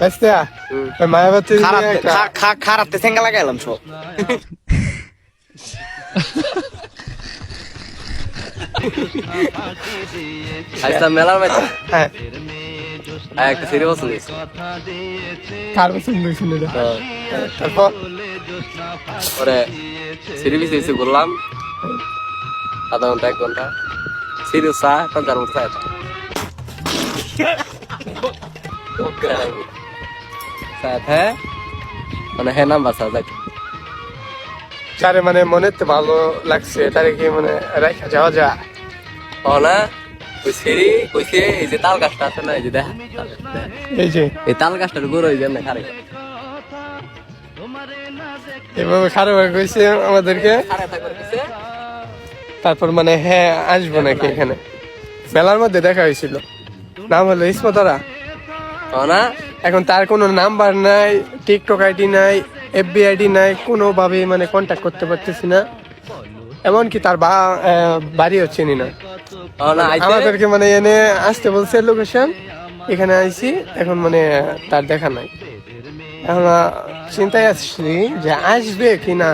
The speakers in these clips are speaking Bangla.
বাস্তা মায়াবতী খারাপতে সেঙ্গা লাগাইলাম সব আইসা মেলার মধ্যে হ্যাঁ একটা সিরি পছন্দ হয়েছে কার পছন্দ হয়েছিল তারপর পরে সিরি বিছে করলাম আধা ঘন্টা 1 ঘন্টা সিরি চা তার মতো চাই হ্যাঁ মানে হ্যাঁ নাম্বার চা যাই চারে মানে মনে তো ভালো লাগছে তারে কি মানে রাখা যাওয়া যায় ও না ওই সিরি কইছে এই যে তাল গাছটা আছে না এই যে দেখ এই যে এই তাল গাছটার গোড় হয়ে যায় না খারে এভাবে খারাপ হয়ে গেছে আমাদেরকে তারপর মানে হ্যাঁ আসবো নাকি এখানে মেলার মধ্যে দেখা হয়েছিল নাম হলো ইসমতারা না এখন তার কোনো নাম্বার নাই টিকটক আইডি নাই এফবি আইডি নাই কোনোভাবে মানে কন্ট্যাক্ট করতে পারতেছি না এমনকি তার বাড়িও চিনি না আমাদেরকে মানে এনে আসতে বলছে লোকেশন এখানে আইছি এখন মানে তার দেখা নাই এখন চিন্তায় আসছি যে আসবে কি না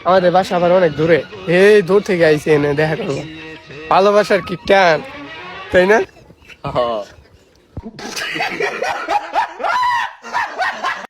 আমাদের বাসা আবার অনেক দূরে এই দূর থেকে আইছি এনে দেখা করবো ভালোবাসার কি টান তাই না